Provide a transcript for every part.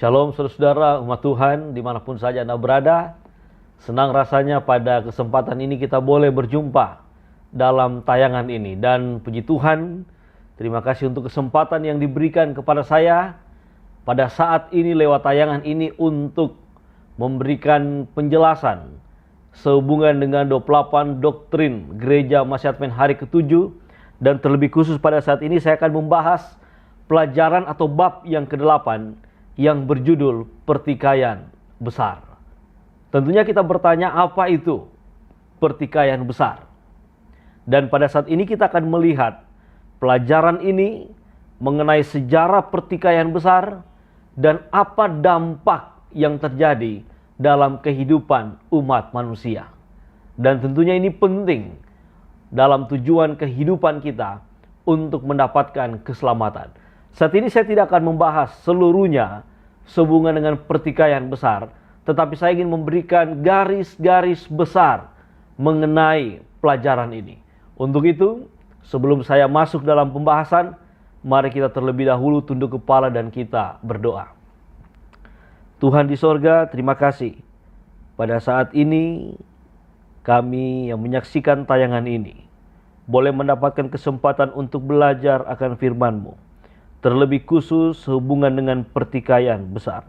Shalom saudara-saudara umat Tuhan dimanapun saja Anda berada. Senang rasanya pada kesempatan ini kita boleh berjumpa dalam tayangan ini. Dan puji Tuhan, terima kasih untuk kesempatan yang diberikan kepada saya pada saat ini lewat tayangan ini untuk memberikan penjelasan sehubungan dengan 28 doktrin Gereja Masih Advent hari ke-7. Dan terlebih khusus pada saat ini saya akan membahas pelajaran atau bab yang ke-8 yang berjudul pertikaian besar. Tentunya kita bertanya, apa itu pertikaian besar? Dan pada saat ini kita akan melihat pelajaran ini mengenai sejarah pertikaian besar dan apa dampak yang terjadi dalam kehidupan umat manusia. Dan tentunya ini penting dalam tujuan kehidupan kita untuk mendapatkan keselamatan. Saat ini saya tidak akan membahas seluruhnya sehubungan dengan pertikaian besar, tetapi saya ingin memberikan garis-garis besar mengenai pelajaran ini. Untuk itu, sebelum saya masuk dalam pembahasan, mari kita terlebih dahulu tunduk kepala dan kita berdoa. Tuhan di sorga, terima kasih. Pada saat ini, kami yang menyaksikan tayangan ini boleh mendapatkan kesempatan untuk belajar akan firman-Mu. Terlebih khusus hubungan dengan pertikaian besar.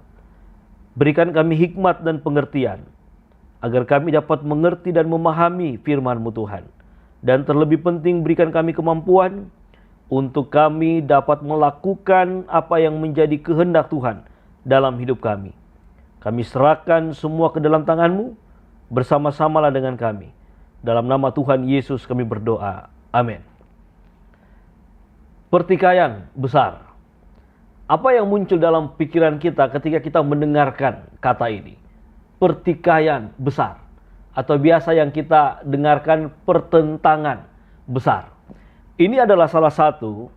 Berikan kami hikmat dan pengertian, agar kami dapat mengerti dan memahami firman-Mu Tuhan. Dan terlebih penting berikan kami kemampuan untuk kami dapat melakukan apa yang menjadi kehendak Tuhan dalam hidup kami. Kami serahkan semua ke dalam tangan-Mu, bersama-samalah dengan kami. Dalam nama Tuhan Yesus kami berdoa. Amin. Pertikaian besar. Apa yang muncul dalam pikiran kita ketika kita mendengarkan kata ini? Pertikaian besar. Atau biasa yang kita dengarkan pertentangan besar. Ini adalah salah satu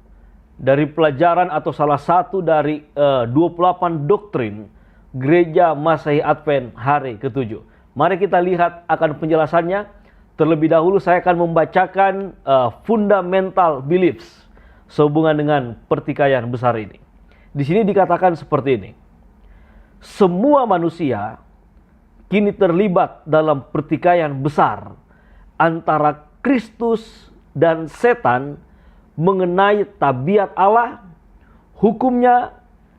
dari pelajaran atau salah satu dari 28 doktrin Gereja Masih Advent hari ke-7. Mari kita lihat akan penjelasannya. Terlebih dahulu saya akan membacakan fundamental beliefs sehubungan dengan pertikaian besar ini. Di sini dikatakan seperti ini. Semua manusia kini terlibat dalam pertikaian besar antara Kristus dan setan mengenai tabiat Allah, hukumnya,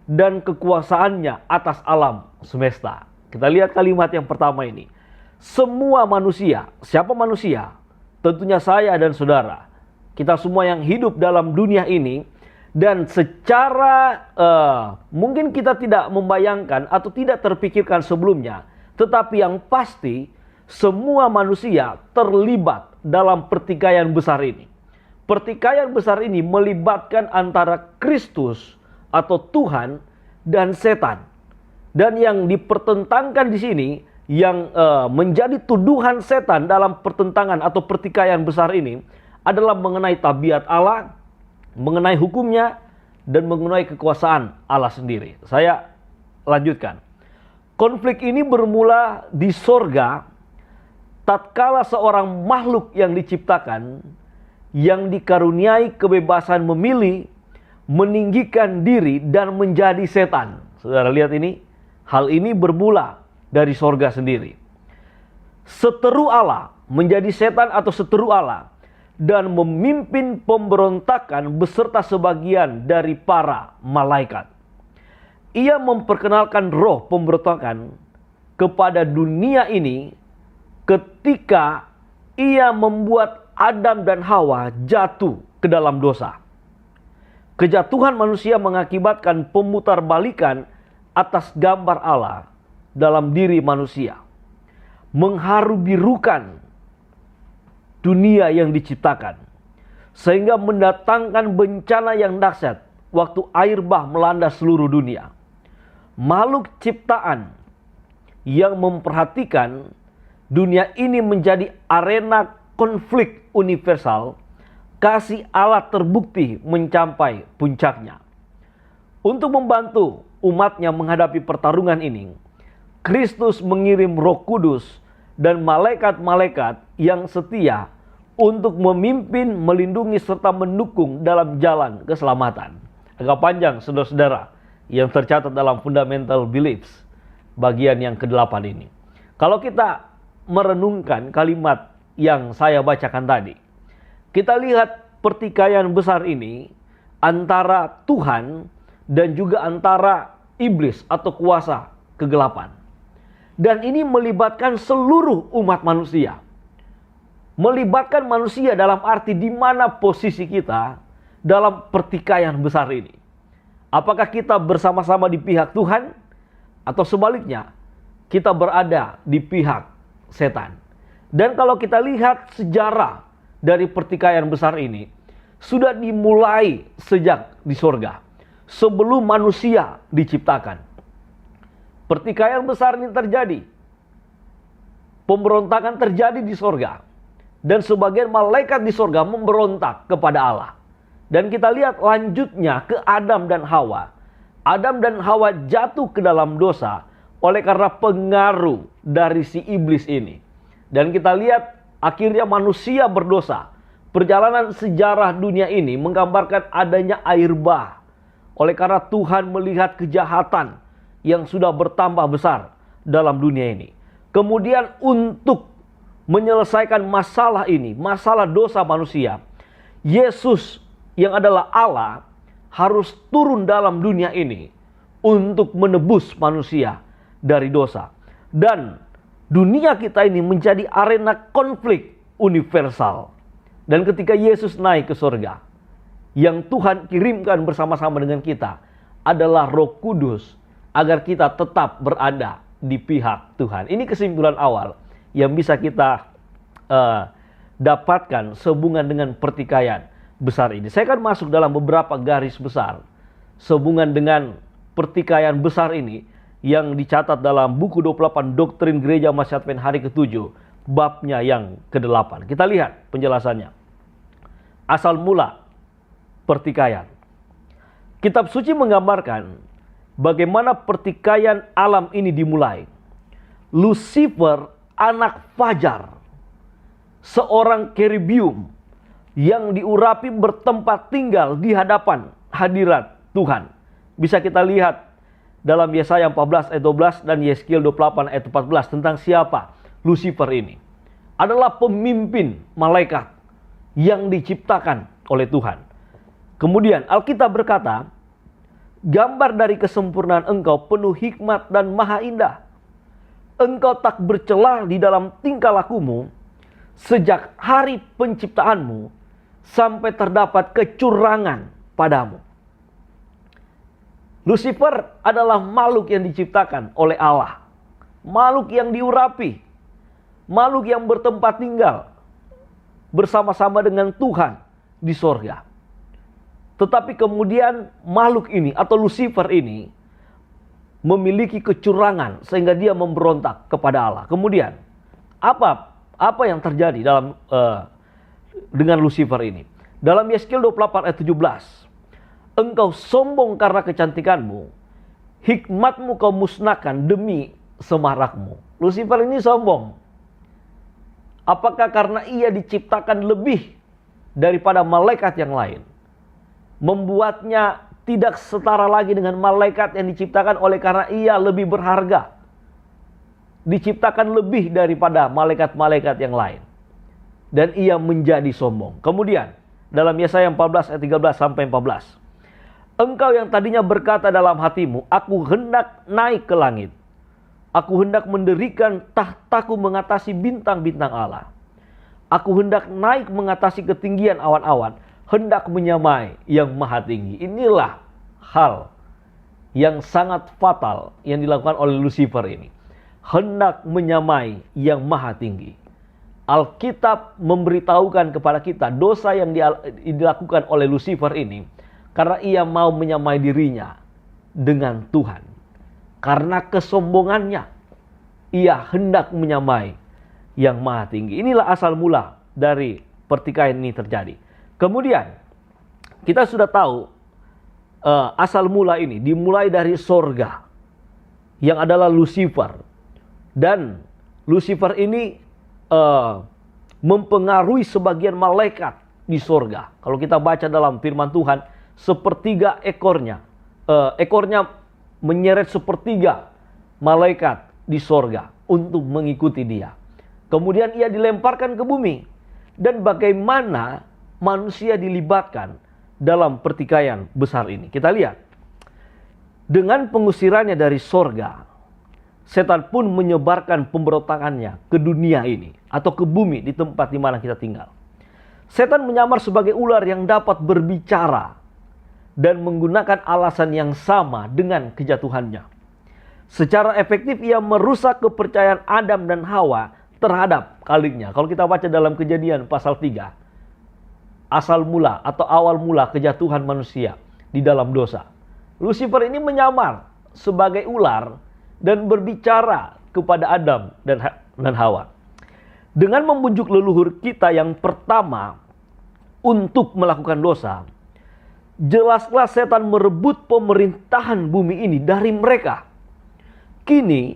dan kekuasaannya atas alam semesta. Kita lihat kalimat yang pertama ini. Semua manusia. Siapa manusia? Tentunya saya dan saudara. Kita semua yang hidup dalam dunia ini. Dan secara mungkin kita tidak membayangkan atau tidak terpikirkan sebelumnya. Tetapi yang pasti semua manusia terlibat dalam pertikaian besar ini. Pertikaian besar ini melibatkan antara Kristus atau Tuhan dan setan. Dan yang dipertentangkan di sini, yang menjadi tuduhan setan dalam pertentangan atau pertikaian besar ini adalah mengenai tabiat Allah, mengenai hukumnya, dan mengenai kekuasaan Allah sendiri. Saya lanjutkan. Konflik ini bermula di sorga tatkala seorang makhluk yang diciptakan, yang dikaruniai kebebasan memilih, meninggikan diri dan menjadi setan. Saudara lihat ini, hal ini bermula dari sorga sendiri. Seteru Allah menjadi setan atau seteru Allah dan memimpin pemberontakan beserta sebagian dari para malaikat. Ia memperkenalkan roh pemberontakan kepada dunia ini ketika ia membuat Adam dan Hawa jatuh ke dalam dosa. Kejatuhan manusia mengakibatkan pemutarbalikan atas gambar Allah dalam diri manusia, mengharu-birukan dunia yang diciptakan, sehingga mendatangkan bencana yang dahsyat waktu air bah melanda seluruh dunia. Makhluk ciptaan yang memperhatikan dunia ini menjadi arena konflik universal, kasih Allah terbukti mencapai puncaknya. Untuk membantu umatnya menghadapi pertarungan ini, Kristus mengirim Roh Kudus dan malaikat-malaikat yang setia untuk memimpin, melindungi, serta mendukung dalam jalan keselamatan. Agak panjang, saudara-saudara. yang tercatat dalam Fundamental Beliefs bagian yang ke-8 ini. Kalau kita merenungkan kalimat yang saya bacakan tadi, kita lihat pertikaian besar ini antara Tuhan dan juga antara iblis atau kuasa kegelapan. Dan ini melibatkan seluruh umat manusia. Melibatkan manusia dalam arti di mana posisi kita dalam pertikaian besar ini. Apakah kita bersama-sama di pihak Tuhan atau sebaliknya kita berada di pihak setan. Dan kalau kita lihat sejarah dari pertikaian besar ini sudah dimulai sejak di sorga, sebelum manusia diciptakan. Pertikaian besar ini terjadi. Pemberontakan terjadi di sorga. Dan sebagian malaikat di sorga memberontak kepada Allah. Dan kita lihat lanjutnya ke Adam dan Hawa. Adam dan Hawa jatuh ke dalam dosa oleh karena pengaruh dari si iblis ini. Dan kita lihat akhirnya manusia berdosa. Perjalanan sejarah dunia ini menggambarkan adanya air bah. Oleh karena Tuhan melihat kejahatan yang sudah bertambah besar dalam dunia ini. Kemudian untuk menyelesaikan masalah ini, masalah dosa manusia, Yesus yang adalah Allah harus turun dalam dunia ini untuk menebus manusia dari dosa. Dan dunia kita ini menjadi arena konflik universal. Dan ketika Yesus naik ke surga, yang Tuhan kirimkan bersama-sama dengan kita adalah Roh Kudus agar kita tetap berada di pihak Tuhan. Ini kesimpulan awal yang bisa kita dapatkan sehubungan dengan pertikaian besar ini. Saya akan masuk dalam beberapa garis besar sehubungan dengan pertikaian besar ini yang dicatat dalam buku 28 Doktrin Gereja Masjid Advent hari ke-7, babnya yang ke-8. Kita lihat penjelasannya. Asal mula pertikaian. Kitab suci menggambarkan bagaimana pertikaian alam ini dimulai. Lucifer, anak fajar, seorang kerubium yang diurapi bertempat tinggal di hadapan hadirat Tuhan. Bisa kita lihat dalam Yesaya 14 ayat 12 dan Yeskiel 28 ayat 14 tentang siapa Lucifer ini. Adalah pemimpin malaikat yang diciptakan oleh Tuhan. Kemudian Alkitab berkata, gambar dari kesempurnaan engkau penuh hikmat dan maha indah. Engkau tak bercela di dalam tingkah lakumu sejak hari penciptaanmu sampai terdapat kecurangan padamu. Lucifer adalah makhluk yang diciptakan oleh Allah. Makhluk yang diurapi. Makhluk yang bertempat tinggal bersama-sama dengan Tuhan di sorga. Tetapi kemudian makhluk ini atau Lucifer ini memiliki kecurangan sehingga dia memberontak kepada Allah. Kemudian apa yang terjadi dengan Lucifer ini? Dalam Yeskiel 28 ayat 17, engkau sombong karena kecantikanmu, hikmatmu kau musnahkan demi semarakmu. Lucifer ini sombong. Apakah karena ia diciptakan lebih daripada malaikat yang lain, membuatnya tidak setara lagi dengan malaikat yang diciptakan oleh karena ia lebih berharga, diciptakan lebih daripada malaikat-malaikat yang lain, dan ia menjadi sombong. Kemudian dalam Yesaya 14 ayat 13 sampai 14, engkau yang tadinya berkata dalam hatimu, aku hendak naik ke langit, aku hendak mendirikan tahtaku mengatasi bintang-bintang Allah, aku hendak naik mengatasi ketinggian awan-awan, hendak menyamai yang maha tinggi. Inilah hal yang sangat fatal yang dilakukan oleh Lucifer ini. Hendak menyamai yang maha tinggi. Alkitab memberitahukan kepada kita dosa yang dilakukan oleh Lucifer ini karena ia mau menyamai dirinya dengan Tuhan. Karena kesombongannya, ia hendak menyamai yang maha tinggi. Inilah asal mula dari pertikaian ini terjadi. Kemudian kita sudah tahu asal mula ini dimulai dari sorga yang adalah Lucifer. Dan Lucifer ini mempengaruhi sebagian malaikat di sorga. Kalau kita baca dalam firman Tuhan, sepertiga ekornya ekornya menyeret sepertiga malaikat di sorga untuk mengikuti dia. Kemudian ia dilemparkan ke bumi. Dan bagaimana manusia dilibatkan dalam pertikaian besar ini. Kita lihat. Dengan pengusirannya dari sorga, setan pun menyebarkan pemberontakannya ke dunia ini. Atau ke bumi di tempat di mana kita tinggal. Setan menyamar sebagai ular yang dapat berbicara dan menggunakan alasan yang sama dengan kejatuhannya. Secara efektif ia merusak kepercayaan Adam dan Hawa terhadap Khaliknya. Kalau kita baca dalam Kejadian pasal 3, asal mula atau awal mula kejatuhan manusia di dalam dosa. Lucifer ini menyamar sebagai ular dan berbicara kepada Adam dan Hawa. Dengan membujuk leluhur kita yang pertama untuk melakukan dosa, jelaslah setan merebut pemerintahan bumi ini dari mereka. Kini,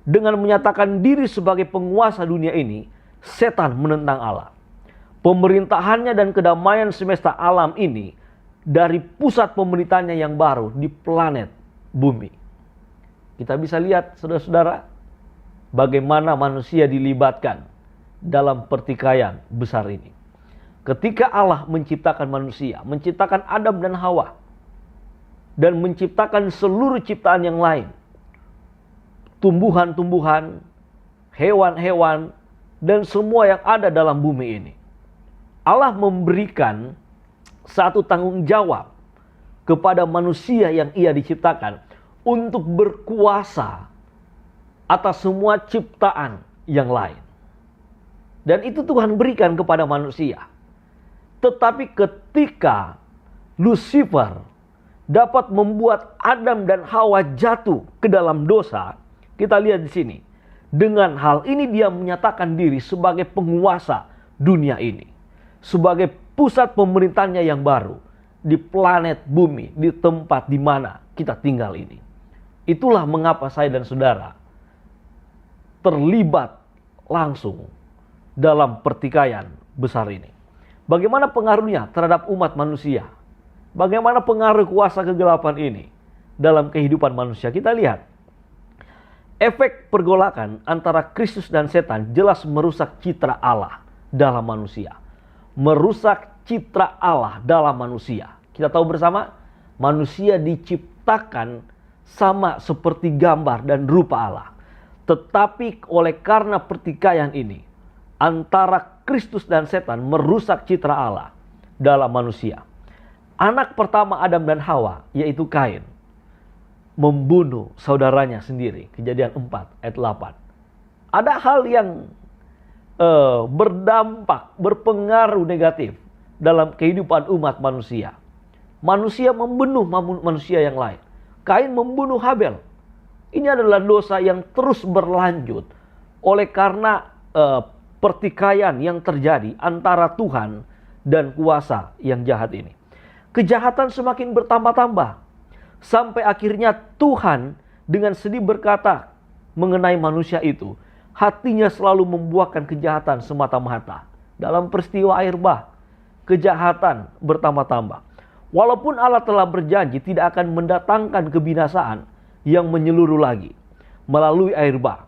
dengan menyatakan diri sebagai penguasa dunia ini, setan menentang Allah. Pemerintahannya dan kedamaian semesta alam ini dari pusat pemerintahnya yang baru di planet bumi. Kita bisa lihat, saudara-saudara, bagaimana manusia dilibatkan dalam pertikaian besar ini. Ketika Allah menciptakan manusia, menciptakan Adam dan Hawa, dan menciptakan seluruh ciptaan yang lain, tumbuhan-tumbuhan, hewan-hewan, dan semua yang ada dalam bumi ini, Allah memberikan satu tanggung jawab kepada manusia yang ia diciptakan untuk berkuasa atas semua ciptaan yang lain. Dan itu Tuhan berikan kepada manusia. Tetapi ketika Lucifer dapat membuat Adam dan Hawa jatuh ke dalam dosa, kita lihat di sini. Dengan hal ini dia menyatakan diri sebagai penguasa dunia ini. Sebagai pusat pemerintahnya yang baru di planet bumi, di tempat di mana kita tinggal ini. Itulah mengapa saya dan saudara terlibat langsung dalam pertikaian besar ini. Bagaimana pengaruhnya terhadap umat manusia? Bagaimana pengaruh kuasa kegelapan ini dalam kehidupan manusia? Kita lihat. Efek pergolakan antara Kristus dan setan jelas merusak citra Allah dalam manusia. Merusak citra Allah dalam manusia. Kita tahu bersama, manusia diciptakan sama seperti gambar dan rupa Allah. Tetapi oleh karena pertikaian ini, antara Kristus dan setan merusak citra Allah dalam manusia. Anak pertama Adam dan Hawa, yaitu Kain, membunuh saudaranya sendiri. Kejadian 4 ayat 8. Ada hal yang berdampak, berpengaruh negatif dalam kehidupan umat manusia. Manusia membunuh manusia yang lain. Kain membunuh Habel. Ini adalah dosa yang terus berlanjut oleh karena pertikaian yang terjadi antara Tuhan dan kuasa yang jahat ini. Kejahatan semakin bertambah-tambah. Sampai akhirnya Tuhan dengan sedih berkata mengenai manusia itu, hatinya selalu membuahkan kejahatan semata-mata. Dalam peristiwa air bah, kejahatan bertambah-tambah. Walaupun Allah telah berjanji tidak akan mendatangkan kebinasaan yang menyeluruh lagi melalui air bah.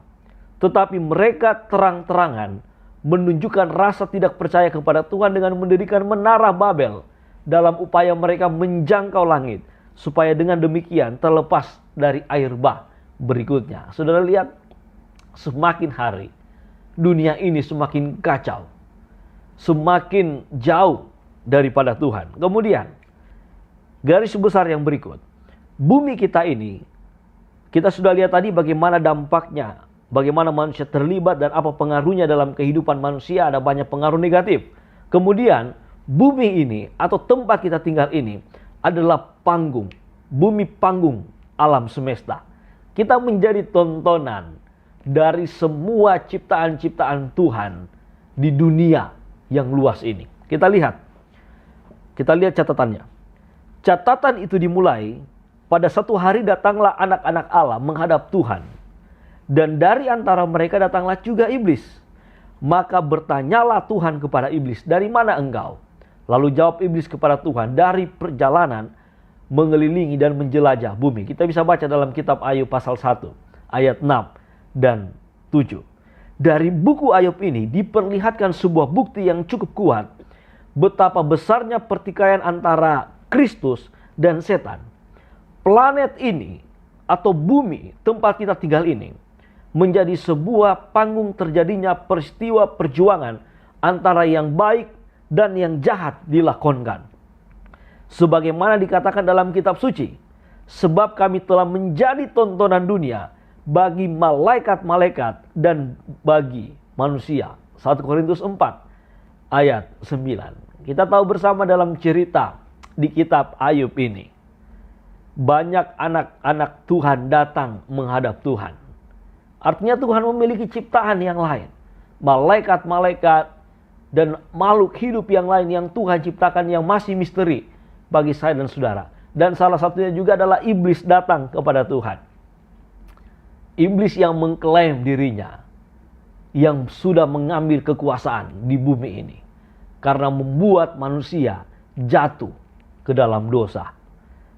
Tetapi mereka terang-terangan menunjukkan rasa tidak percaya kepada Tuhan dengan mendirikan menara Babel dalam upaya mereka menjangkau langit, supaya dengan demikian terlepas dari air bah berikutnya. Saudara lihat, semakin hari dunia ini semakin kacau, semakin jauh daripada Tuhan. Kemudian garis besar yang berikut, bumi kita ini, kita sudah lihat tadi bagaimana dampaknya, bagaimana manusia terlibat dan apa pengaruhnya dalam kehidupan manusia. Ada banyak pengaruh negatif. Kemudian bumi ini atau tempat kita tinggal ini adalah panggung, bumi panggung alam semesta. Kita menjadi tontonan dari semua ciptaan-ciptaan Tuhan di dunia yang luas ini. Kita lihat catatannya. Catatan itu dimulai pada satu hari datanglah anak-anak Allah menghadap Tuhan. Dan dari antara mereka datanglah juga iblis. Maka bertanyalah Tuhan kepada iblis, dari mana engkau? Lalu jawab iblis kepada Tuhan, dari perjalanan mengelilingi dan menjelajah bumi. Kita bisa baca dalam kitab Ayub pasal 1 ayat 6 dan 7. Dari buku Ayub ini diperlihatkan sebuah bukti yang cukup kuat betapa besarnya pertikaian antara Kristus dan setan. Planet ini atau bumi tempat kita tinggal ini menjadi sebuah panggung terjadinya peristiwa perjuangan antara yang baik dan yang jahat dilakonkan. Sebagaimana dikatakan dalam kitab suci, sebab kami telah menjadi tontonan dunia bagi malaikat-malaikat dan bagi manusia. 1 Korintus 4 ayat 9. Kita tahu bersama dalam cerita di kitab Ayub ini, banyak anak-anak Tuhan datang menghadap Tuhan. Artinya Tuhan memiliki ciptaan yang lain. Malaikat-malaikat dan makhluk hidup yang lain yang Tuhan ciptakan yang masih misteri bagi saya dan saudara. Dan salah satunya juga adalah iblis datang kepada Tuhan. Iblis yang mengklaim dirinya, yang sudah mengambil kekuasaan di bumi ini. Karena membuat manusia jatuh ke dalam dosa.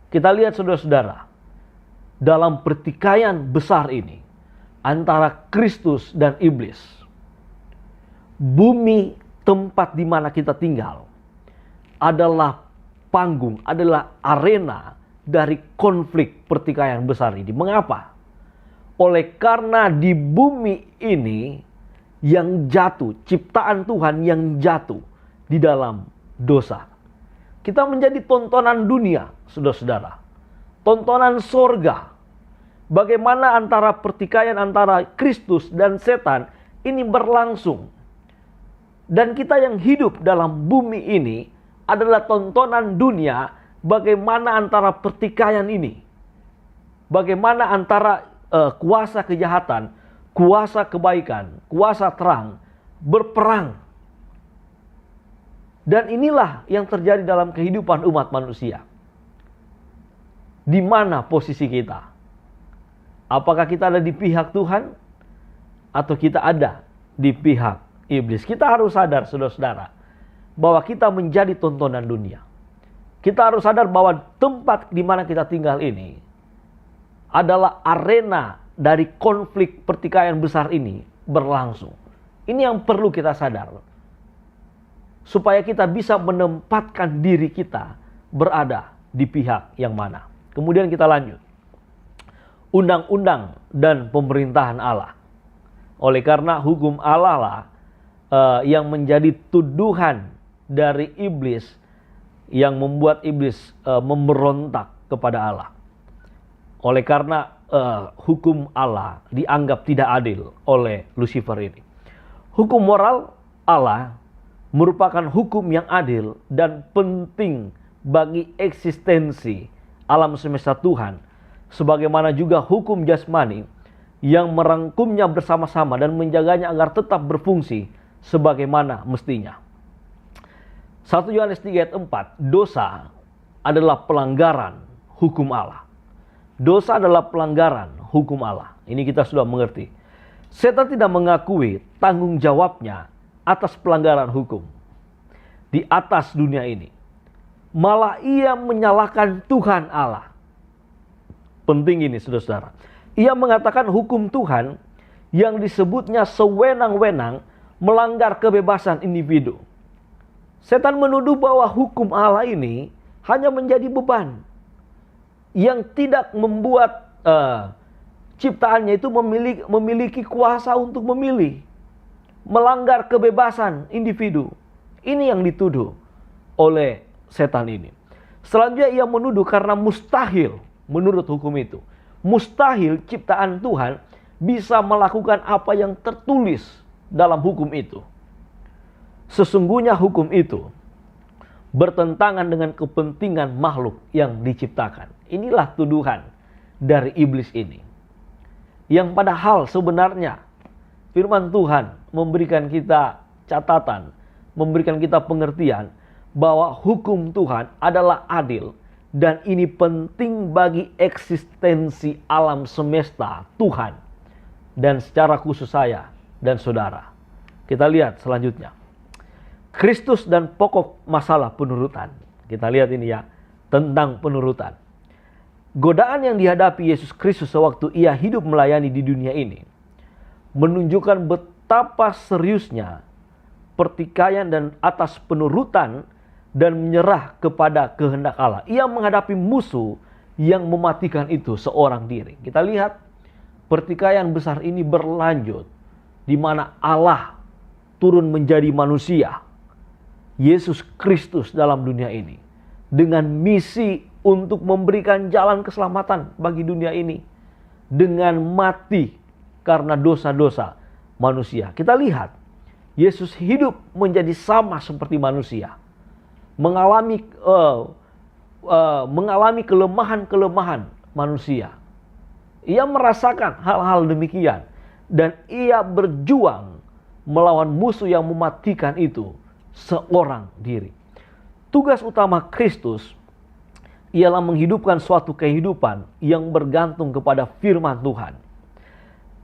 Kita lihat saudara-saudara, dalam pertikaian besar ini antara Kristus dan iblis, bumi tempat di mana kita tinggal adalah panggung, adalah arena dari konflik pertikaian besar ini. Mengapa? Oleh karena di bumi ini yang jatuh, ciptaan Tuhan yang jatuh di dalam dosa. Kita menjadi tontonan dunia, saudara-saudara. Tontonan sorga. Bagaimana antara pertikaian antara Kristus dan setan ini berlangsung. Dan kita yang hidup dalam bumi ini adalah tontonan dunia bagaimana antara pertikaian ini. Bagaimana antara kuasa kejahatan, kuasa kebaikan, kuasa terang berperang. Dan inilah yang terjadi dalam kehidupan umat manusia. Di mana posisi kita? Apakah kita ada di pihak Tuhan? Atau kita ada di pihak iblis? Kita harus sadar, saudara-saudara, bahwa kita menjadi tontonan dunia. Kita harus sadar bahwa tempat di mana kita tinggal ini adalah arena dari konflik pertikaian besar ini berlangsung. Ini yang perlu kita sadar. Supaya kita bisa menempatkan diri kita berada di pihak yang mana. Kemudian kita lanjut. Undang-undang dan pemerintahan Allah. Oleh karena hukum Allah lah yang menjadi tuduhan dari iblis yang membuat iblis memberontak kepada Allah. Oleh karena hukum Allah dianggap tidak adil oleh Lucifer ini. Hukum moral Allah merupakan hukum yang adil dan penting bagi eksistensi alam semesta Tuhan. Sebagaimana juga hukum jasmani yang merangkumnya bersama-sama dan menjaganya agar tetap berfungsi sebagaimana mestinya. 1 Yohanes 3 ayat 4, dosa adalah pelanggaran hukum Allah. Dosa adalah pelanggaran hukum Allah. Ini kita sudah mengerti. Setan tidak mengakui tanggung jawabnya atas pelanggaran hukum di atas dunia ini. Malah ia menyalahkan Tuhan Allah. Penting ini, saudara-saudara. Ia mengatakan hukum Tuhan yang disebutnya sewenang-wenang melanggar kebebasan individu. Setan menuduh bahwa hukum Allah ini hanya menjadi beban yang tidak membuat ciptaannya itu memiliki kuasa untuk memilih. Melanggar kebebasan individu. Ini yang dituduh oleh setan ini. Selanjutnya ia menuduh karena mustahil menurut hukum itu. Mustahil ciptaan Tuhan bisa melakukan apa yang tertulis dalam hukum itu. Sesungguhnya hukum itu bertentangan dengan kepentingan makhluk yang diciptakan. Inilah tuduhan dari iblis ini. Yang padahal sebenarnya firman Tuhan memberikan kita catatan, memberikan kita pengertian bahwa hukum Tuhan adalah adil dan ini penting bagi eksistensi alam semesta Tuhan dan secara khusus saya dan saudara. Kita lihat selanjutnya. Kristus dan pokok masalah penurutan. Kita lihat ini ya, tentang penurutan. Godaan yang dihadapi Yesus Kristus sewaktu ia hidup melayani di dunia ini menunjukkan betapa seriusnya pertikaian dan atas penurutan dan menyerah kepada kehendak Allah. Ia menghadapi musuh yang mematikan itu seorang diri. Kita lihat pertikaian besar ini berlanjut di mana Allah turun menjadi manusia, Yesus Kristus dalam dunia ini, dengan misi untuk memberikan jalan keselamatan bagi dunia ini dengan mati karena dosa-dosa manusia. Kita lihat Yesus hidup menjadi sama seperti manusia, mengalami kelemahan-kelemahan manusia. Ia merasakan hal-hal demikian dan ia berjuang melawan musuh yang mematikan itu seorang diri. Tugas utama Kristus ialah menghidupkan suatu kehidupan yang bergantung kepada firman Tuhan.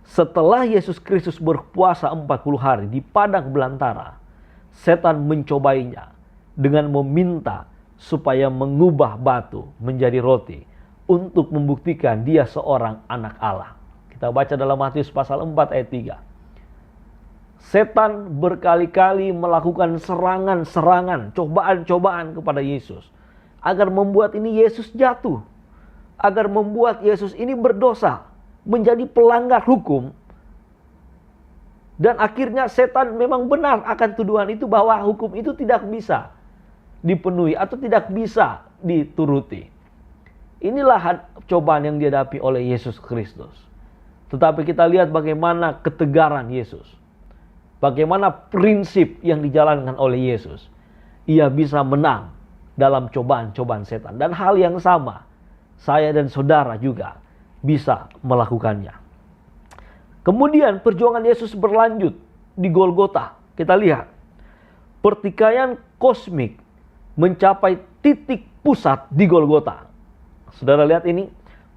Setelah Yesus Kristus berpuasa 40 hari di padang belantara, setan mencobainya dengan meminta supaya mengubah batu menjadi roti untuk membuktikan dia seorang anak Allah. Kita baca dalam Matius pasal 4 ayat 3. Setan berkali-kali melakukan serangan-serangan, cobaan-cobaan kepada Yesus agar membuat ini Yesus jatuh, agar membuat Yesus ini berdosa, menjadi pelanggar hukum. Dan akhirnya setan memang benar akan tuduhan itu bahwa hukum itu tidak bisa dipenuhi atau tidak bisa dituruti. Inilah cobaan yang dihadapi oleh Yesus Kristus. Tetapi kita lihat bagaimana ketegaran Yesus, bagaimana prinsip yang dijalankan oleh Yesus. Ia bisa menang dalam cobaan-cobaan setan. Dan hal yang sama, saya dan saudara juga bisa melakukannya. Kemudian perjuangan Yesus berlanjut di Golgota. Kita lihat, pertikaian kosmik mencapai titik pusat di Golgota. Saudara lihat ini,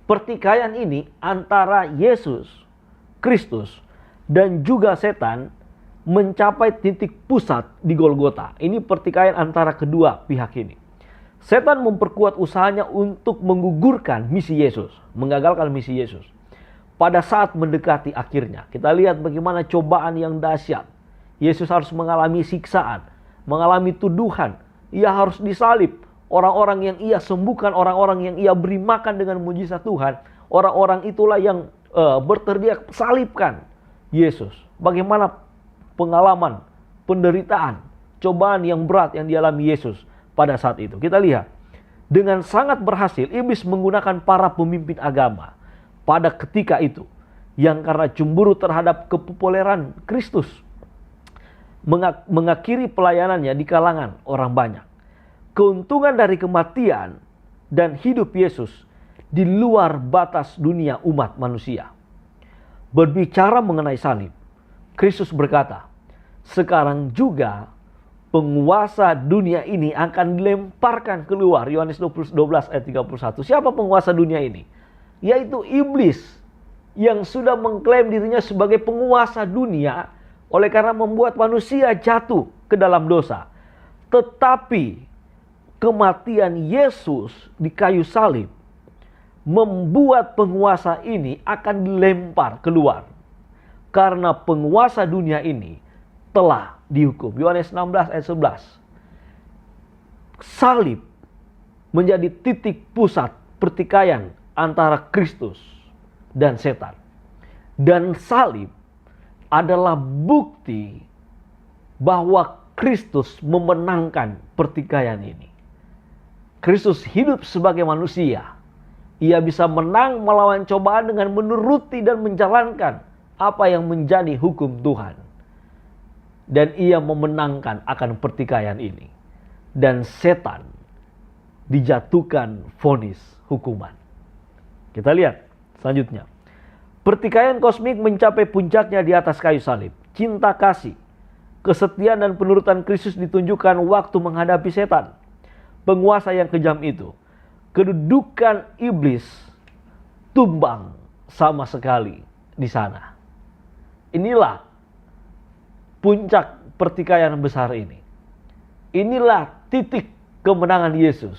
pertikaian ini antara Yesus Kristus dan juga setan mencapai titik pusat di Golgota. Ini pertikaian antara kedua pihak ini. Setan memperkuat usahanya untuk menggugurkan misi Yesus, mengagalkan misi Yesus. Pada saat mendekati akhirnya, kita lihat bagaimana cobaan yang dahsyat. Yesus harus mengalami siksaan, mengalami tuduhan. Ia harus disalib. Orang-orang yang ia sembuhkan, orang-orang yang ia beri makan dengan mujizat Tuhan, orang-orang itulah yang berteriak, salibkan Yesus. Bagaimana pengalaman, penderitaan, cobaan yang berat yang dialami Yesus pada saat itu. Kita lihat, dengan sangat berhasil iblis menggunakan para pemimpin agama pada ketika itu, yang karena cemburu terhadap kepopuleran Kristus mengakhiri pelayanannya di kalangan orang banyak. Keuntungan dari kematian dan hidup Yesus di luar batas dunia umat manusia. Berbicara mengenai salib, Kristus berkata, sekarang juga penguasa dunia ini akan dilemparkan keluar. Yohanes 12 ayat 31. Siapa penguasa dunia ini? Yaitu iblis yang sudah mengklaim dirinya sebagai penguasa dunia oleh karena membuat manusia jatuh ke dalam dosa. Tetapi kematian Yesus di kayu salib membuat penguasa ini akan dilempar keluar. Karena penguasa dunia ini telah dihukum. Yohanes 16 ayat 11. Salib menjadi titik pusat pertikaian antara Kristus dan setan. Dan salib adalah bukti bahwa Kristus memenangkan pertikaian ini. Kristus hidup sebagai manusia. Ia bisa menang melawan cobaan dengan menuruti dan menjalankan apa yang menjadi hukum Tuhan. Dan ia memenangkan akan pertikaian ini. Dan setan dijatuhkan vonis hukuman. Kita lihat selanjutnya. Pertikaian kosmik mencapai puncaknya di atas kayu salib. Cinta kasih, kesetiaan dan penurutan Kristus ditunjukkan waktu menghadapi setan, penguasa yang kejam itu. Kedudukan iblis tumbang sama sekali di sana. Inilah puncak pertikaian besar ini. Inilah titik kemenangan Yesus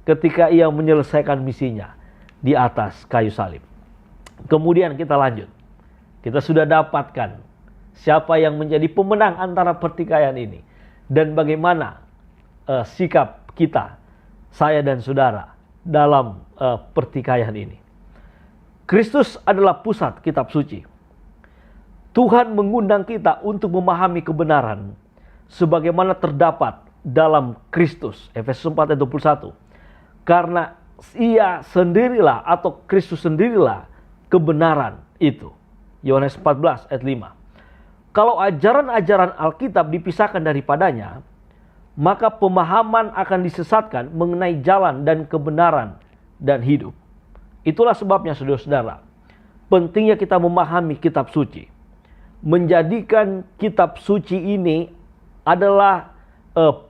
ketika ia menyelesaikan misinya. di atas kayu salib. Kemudian kita lanjut. Kita sudah dapatkan siapa yang menjadi pemenang antara pertikaian ini. Dan bagaimana sikap kita, saya dan saudara, dalam pertikaian ini. Kristus adalah pusat kitab suci. Tuhan mengundang kita untuk memahami kebenaran sebagaimana terdapat dalam Kristus. Efesus 4 ayat 21. Karena ia sendirilah atau Kristus sendirilah kebenaran itu. Yohanes 14 ayat 5. Kalau ajaran-ajaran Alkitab dipisahkan daripadanya, maka pemahaman akan disesatkan mengenai jalan dan kebenaran dan hidup. Itulah sebabnya saudara-saudara, pentingnya kita memahami kitab suci. Menjadikan kitab suci ini adalah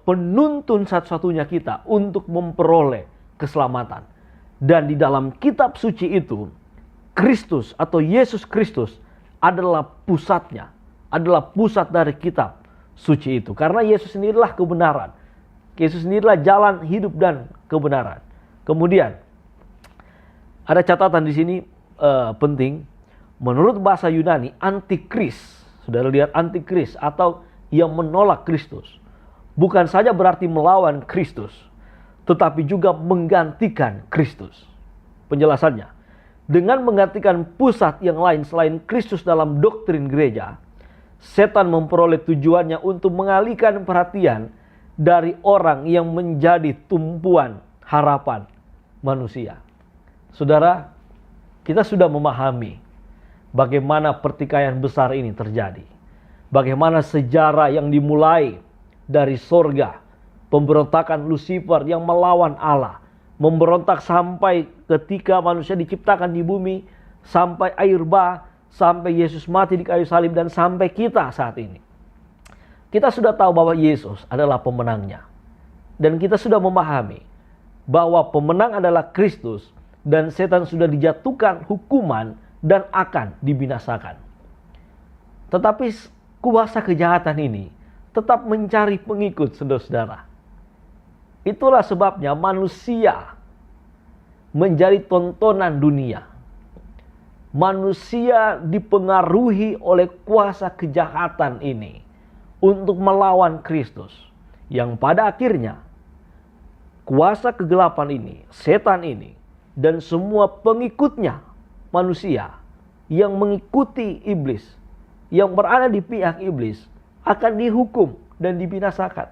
penuntun satu-satunya kita untuk memperoleh keselamatan. Dan di dalam kitab suci itu, Kristus atau Yesus Kristus adalah pusatnya, adalah pusat dari kitab suci itu. Karena Yesus sendirilah kebenaran. Yesus sendirilah jalan, hidup, dan kebenaran. Kemudian, ada catatan di sini penting. Menurut bahasa Yunani, antikris. Saudara lihat antikris atau yang menolak Kristus. Bukan saja berarti melawan Kristus, tetapi juga menggantikan Kristus. Penjelasannya, dengan menggantikan pusat yang lain selain Kristus dalam doktrin gereja, setan memperoleh tujuannya untuk mengalihkan perhatian dari orang yang menjadi tumpuan harapan manusia. Saudara, kita sudah memahami bagaimana pertikaian besar ini terjadi. Bagaimana sejarah yang dimulai dari sorga, pemberontakan Lucifer yang melawan Allah, memberontak sampai ketika manusia diciptakan di bumi, sampai air bah, sampai Yesus mati di kayu salib, dan sampai kita saat ini. Kita sudah tahu bahwa Yesus adalah pemenangnya. Dan kita sudah memahami bahwa pemenang adalah Kristus, dan setan sudah dijatuhkan hukuman dan akan dibinasakan. Tetapi kuasa kejahatan ini tetap mencari pengikut, saudara-saudara. Itulah sebabnya manusia menjadi tontonan dunia. Manusia dipengaruhi oleh kuasa kejahatan ini untuk melawan Kristus. Yang pada akhirnya kuasa kegelapan ini, setan ini, dan semua pengikutnya, manusia yang mengikuti iblis, yang berada di pihak iblis, akan dihukum dan dibinasakan.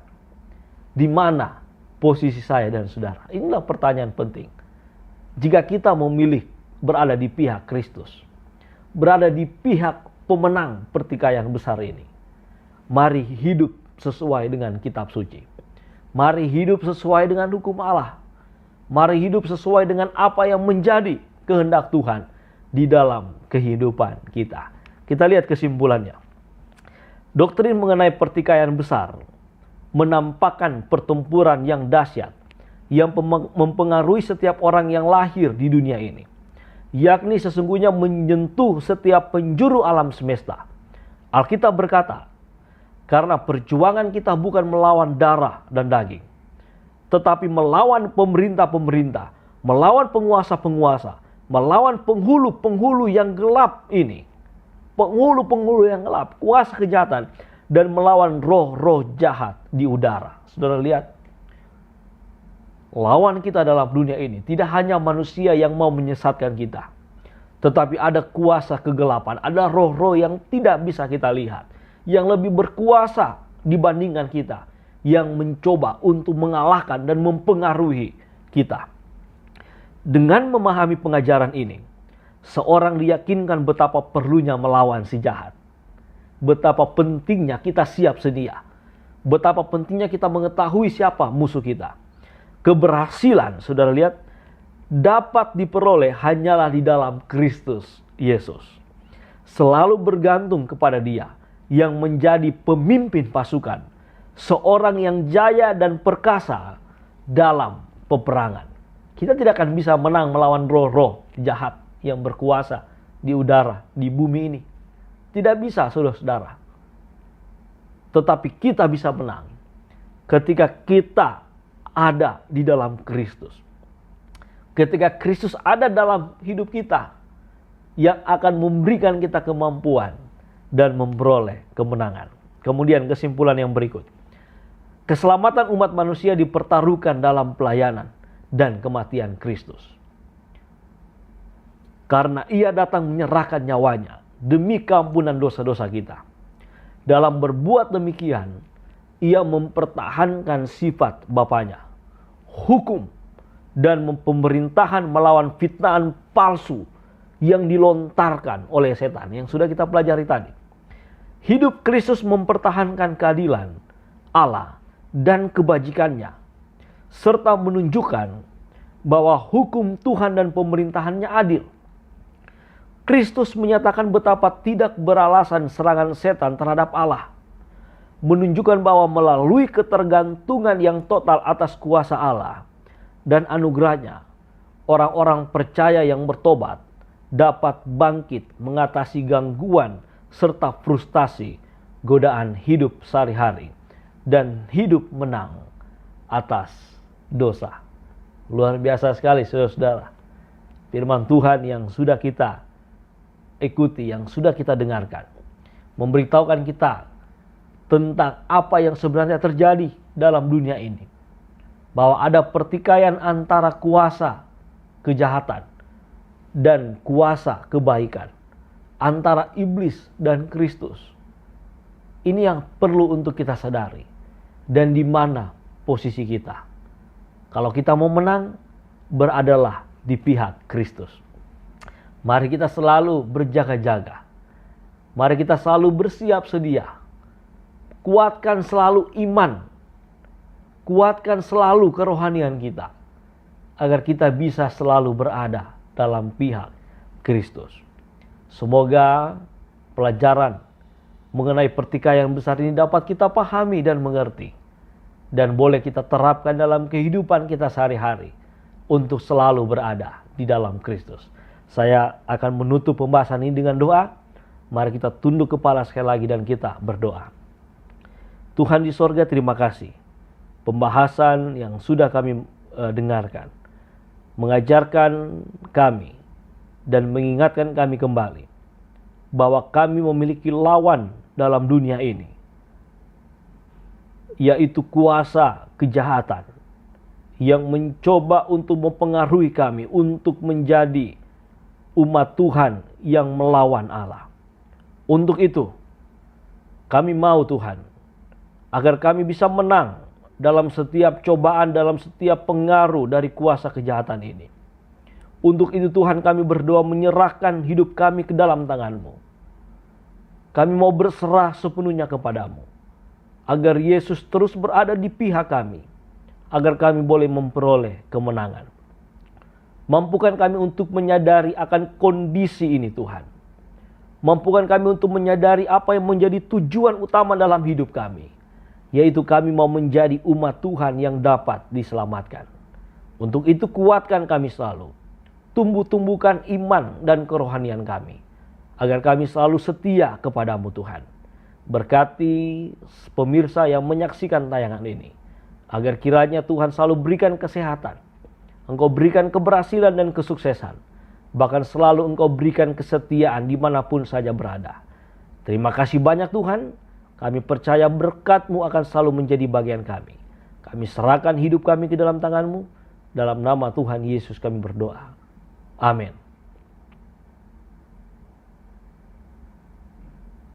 Di mana posisi saya dan saudara? Inilah pertanyaan penting. Jika kita memilih berada di pihak Kristus, berada di pihak pemenang pertikaian besar ini, mari hidup sesuai dengan kitab suci. Mari hidup sesuai dengan hukum Allah. Mari hidup sesuai dengan apa yang menjadi kehendak Tuhan di dalam kehidupan kita. Kita lihat kesimpulannya. Doktrin mengenai pertikaian besar menampakkan pertempuran yang dahsyat yang mempengaruhi setiap orang yang lahir di dunia ini, yakni sesungguhnya menyentuh setiap penjuru alam semesta. Alkitab berkata, karena perjuangan kita bukan melawan darah dan daging, tetapi melawan pemerintah-pemerintah, melawan penguasa-penguasa, melawan penghulu-penghulu yang gelap ini. Penghulu-penghulu yang gelap, kuasa kejahatan, dan melawan roh-roh jahat di udara. Saudara lihat, lawan kita dalam dunia ini tidak hanya manusia yang mau menyesatkan kita, tetapi ada kuasa kegelapan, ada roh-roh yang tidak bisa kita lihat, yang lebih berkuasa dibandingkan kita, yang mencoba untuk mengalahkan dan mempengaruhi kita. Dengan memahami pengajaran ini, seorang diyakinkan betapa perlunya melawan si jahat. Betapa pentingnya kita siap sedia. Betapa pentingnya kita mengetahui siapa musuh kita. Keberhasilan, saudara lihat, dapat diperoleh hanyalah di dalam Kristus Yesus. Selalu bergantung kepada Dia yang menjadi pemimpin pasukan. Seorang yang jaya dan perkasa dalam peperangan. Kita tidak akan bisa menang melawan roh-roh jahat yang berkuasa di udara, di bumi ini. Tidak bisa, saudara-saudara. Tetapi kita bisa menang ketika kita ada di dalam Kristus. ketika Kristus ada dalam hidup kita, yang akan memberikan kita kemampuan dan memperoleh kemenangan. Kemudian kesimpulan yang berikut. Keselamatan umat manusia dipertaruhkan dalam pelayanan dan kematian Kristus. Karena ia datang menyerahkan nyawanya demi keampunan dosa-dosa kita. Dalam berbuat demikian, ia mempertahankan sifat Bapanya, hukum, dan pemerintahan melawan fitnahan palsu yang dilontarkan oleh setan yang sudah kita pelajari tadi. Hidup Kristus mempertahankan keadilan Allah dan kebajikannya, serta menunjukkan bahwa hukum Tuhan dan pemerintahannya adil. Kristus menyatakan betapa tidak beralasan serangan setan terhadap Allah, menunjukkan bahwa melalui ketergantungan yang total atas kuasa Allah dan anugerahnya, orang-orang percaya yang bertobat dapat bangkit mengatasi gangguan serta frustasi godaan hidup sehari-hari dan hidup menang atas dosa. Luar biasa sekali saudara-saudara. Firman Tuhan yang sudah kita ikuti, yang sudah kita dengarkan, memberitahukan kita tentang apa yang sebenarnya terjadi dalam dunia ini. Bahwa ada pertikaian antara kuasa kejahatan dan kuasa kebaikan, antara iblis dan Kristus. Ini yang perlu untuk kita sadari. Dan di mana posisi kita. Kalau kita mau menang, beradalah di pihak Kristus. Mari kita selalu berjaga-jaga. Mari kita selalu bersiap sedia. Kuatkan selalu iman. Kuatkan selalu kerohanian kita. Agar kita bisa selalu berada dalam pihak Kristus. Semoga pelajaran mengenai pertikaian besar ini dapat kita pahami dan mengerti. Dan boleh kita terapkan dalam kehidupan kita sehari-hari. Untuk selalu berada di dalam Kristus. Saya akan menutup pembahasan ini dengan doa. Mari kita tunduk kepala sekali lagi dan kita berdoa. Tuhan di sorga, terima kasih. Pembahasan yang sudah kami dengarkan. Mengajarkan kami dan mengingatkan kami kembali. Bahwa kami memiliki lawan dalam dunia ini. Yaitu kuasa kejahatan. Yang mencoba untuk mempengaruhi kami untuk menjadi umat Tuhan yang melawan Allah. Untuk itu, kami mau Tuhan, agar kami bisa menang dalam setiap cobaan, dalam setiap pengaruh dari kuasa kejahatan ini. Untuk itu Tuhan, kami berdoa menyerahkan hidup kami ke dalam tangan-Mu. Kami mau berserah sepenuhnya kepadamu, agar Yesus terus berada di pihak kami, agar kami boleh memperoleh kemenangan. Mampukan kami untuk menyadari akan kondisi ini Tuhan. Mampukan kami untuk menyadari apa yang menjadi tujuan utama dalam hidup kami. Yaitu kami mau menjadi umat Tuhan yang dapat diselamatkan. Untuk itu kuatkan kami selalu. Tumbuh-tumbuhkan iman dan kerohanian kami. Agar kami selalu setia kepadamu Tuhan. Berkati pemirsa yang menyaksikan tayangan ini. Agar kiranya Tuhan selalu berikan kesehatan. Engkau berikan keberhasilan dan kesuksesan. Bahkan selalu Engkau berikan kesetiaan dimanapun saja berada. Terima kasih banyak Tuhan. Kami percaya berkat-Mu akan selalu menjadi bagian kami. Kami serahkan hidup kami ke dalam tangan-Mu. Dalam nama Tuhan Yesus kami berdoa. Amin.